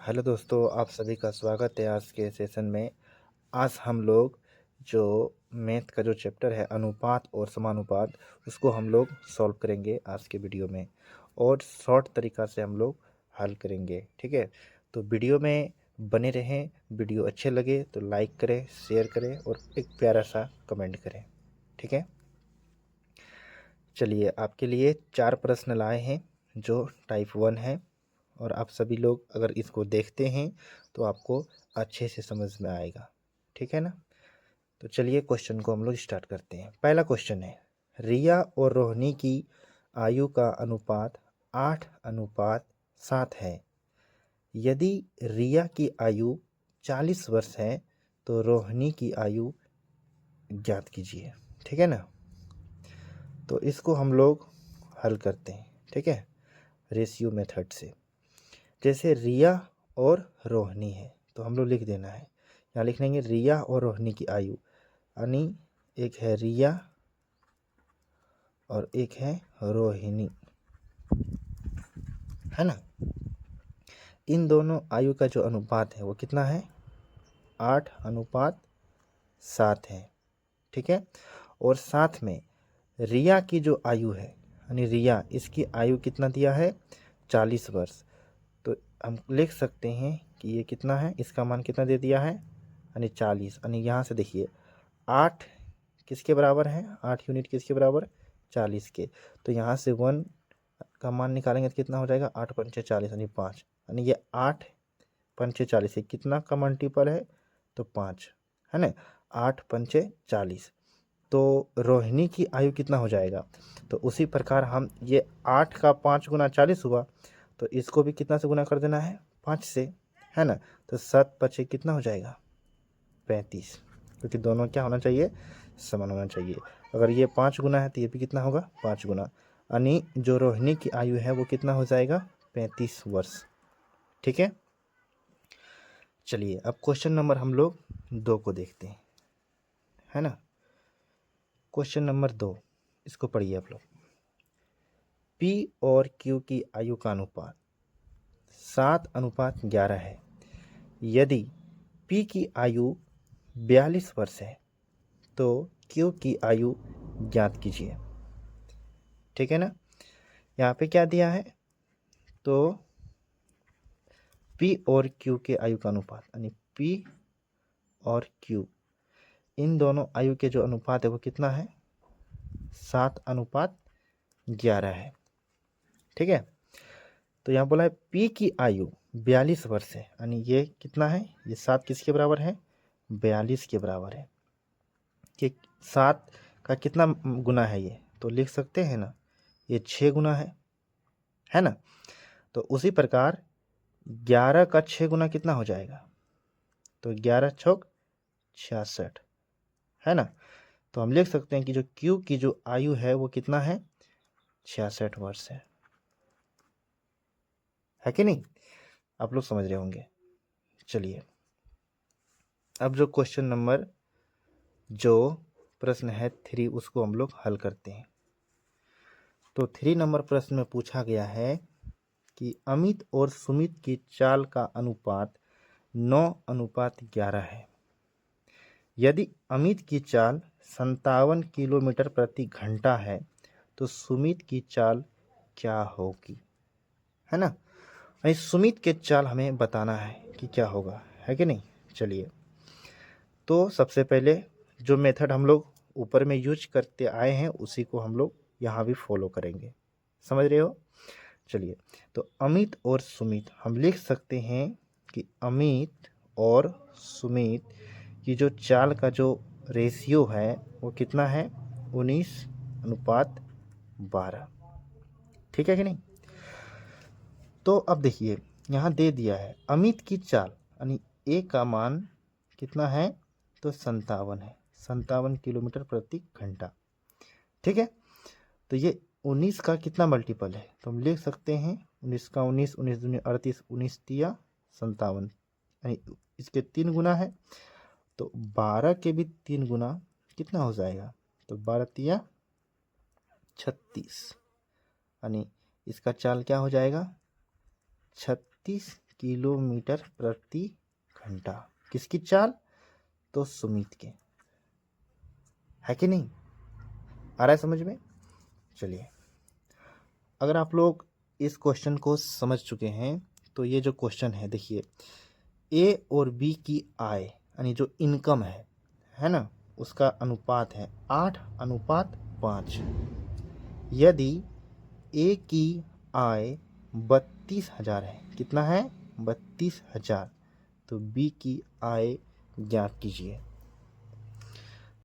Hello दोस्तों, आप सभी का स्वागत है आज के सेशन में। आज हम लोग जो मैथ का जो चैप्टर है अनुपात और समानुपात, उसको हम लोग सॉल्व करेंगे आज के वीडियो में और शॉर्ट तरीक़ा से हम लोग हल करेंगे। ठीक है, तो वीडियो में बने रहें। वीडियो अच्छे लगे तो लाइक करें, शेयर करें और एक प्यारा सा कमेंट करें। ठीक है, चलिए आपके लिए 4 प्रश्न लाए हैं जो टाइप 1 है और आप सभी लोग अगर इसको देखते हैं तो आपको अच्छे से समझ में आएगा। ठीक है ना, तो चलिए क्वेश्चन को हम लोग स्टार्ट करते हैं। पहला क्वेश्चन है, रिया और रोहिणी की आयु का अनुपात 8:7 है। यदि रिया की आयु 40 वर्ष है तो रोहिणी की आयु ज्ञात कीजिए। ठीक है ना, तो इसको हम लोग हल करते हैं। ठीक है, रेशियो मेथड से। जैसे रिया और रोहिणी है तो हम लोग लिख देना है, यहाँ लिख लेंगे रिया और रोहिणी की आयु, यानी एक है रिया और एक है रोहिणी, है ना। इन दोनों आयु का जो अनुपात है वो कितना है, 8:7 है। ठीक है, और साथ में रिया की जो आयु है, यानी रिया, इसकी आयु कितना दिया है, 40 वर्ष। तो हम लिख सकते हैं कि ये कितना है, इसका मान कितना दे दिया है, यानी 40। यानी यहाँ से देखिए 8 किसके बराबर है, 8 यूनिट किसके बराबर, 40 के। तो यहाँ से 1 का मान निकालेंगे तो कितना हो जाएगा, 8 पंचे 40 यानी 5। यानी ये 8 पंचे 40 है, कितना का मल्टीपल है, तो 5, है ना। 8 पंचे 40, तो रोहिणी की आयु कितना हो जाएगा। तो उसी प्रकार हम ये 8 का 5 गुना 40 हुआ, तो इसको भी कितना से गुना कर देना है, 5 से, है ना। तो 7 पचे कितना हो जाएगा, 35, क्योंकि दोनों क्या होना चाहिए, समान होना चाहिए। अगर ये 5 गुना है तो ये भी कितना होगा, 5 गुना, यानी जो रोहिणी की आयु है वो कितना हो जाएगा, 35 वर्ष। ठीक है, चलिए अब क्वेश्चन नंबर हम लोग 2 को देखते हैं, है ना। क्वेश्चन नंबर 2, इसको पढ़िए आप लोग। P और Q की आयु का अनुपात 7:11 है। यदि P की आयु 42 वर्ष है तो Q की आयु ज्ञात कीजिए। ठीक है ना, यहाँ पे क्या दिया है, तो P और Q के आयु का अनुपात, यानी P और Q, इन दोनों आयु के जो अनुपात है वो कितना है, 7:11 है। ठीक है, तो यहाँ बोला है P की आयु 42 वर्ष है, यानी ये कितना है, ये 7 किसके बराबर है, 42 के बराबर है। कि 7 का कितना गुना है ये, तो लिख सकते हैं ना, ये 6 गुना है ना। तो उसी प्रकार 11 का 6 गुना कितना हो जाएगा, तो 11 छक 66, है ना। तो हम लिख सकते हैं कि जो Q की जो आयु है वो कितना है, 66 वर्ष है कि नहीं, आप लोग समझ रहे होंगे। चलिए अब जो क्वेश्चन नंबर, जो प्रश्न है 3, उसको हम लोग हल करते हैं। तो 3 नंबर प्रश्न में पूछा गया है कि अमित और सुमित की चाल का अनुपात 9:11 है। यदि अमित की चाल 57 किलोमीटर प्रति घंटा है तो सुमित की चाल क्या होगी, है ना। भाई सुमित के चाल हमें बताना है कि क्या होगा, है कि नहीं। चलिए, तो सबसे पहले जो मेथड हम लोग ऊपर में यूज करते आए हैं उसी को हम लोग यहाँ भी फॉलो करेंगे, समझ रहे हो। चलिए, तो अमित और सुमित हम लिख सकते हैं कि अमित और सुमित की जो चाल का जो रेशियो है वो कितना है, 19:12। ठीक है कि नहीं। तो अब देखिए यहाँ दे दिया है अमित की चाल, यानी ए का मान कितना है, तो 57 है, 57 किलोमीटर प्रति घंटा। ठीक है, तो ये 19 का कितना मल्टीपल है, तो हम लिख सकते हैं 19 का 19, 19 दूनी 38, 19 तिया 57, यानी इसके 3 गुना है। तो 12 के भी 3 गुना कितना हो जाएगा, तो 12 तिया 36, यानी इसका चाल क्या हो जाएगा, 36 किलोमीटर प्रति घंटा। किसकी चाल? तो सुमित के। है कि नहीं? आ रहा है समझ में? चलिए, अगर आप लोग इस क्वेश्चन को समझ चुके हैं तो ये जो क्वेश्चन है देखिए, ए और बी की आय यानी जो इनकम है ना, उसका अनुपात है 8:5। यदि ए की आय 32,000 है, कितना है? 32,000, तो बी की आय ज्ञात कीजिए।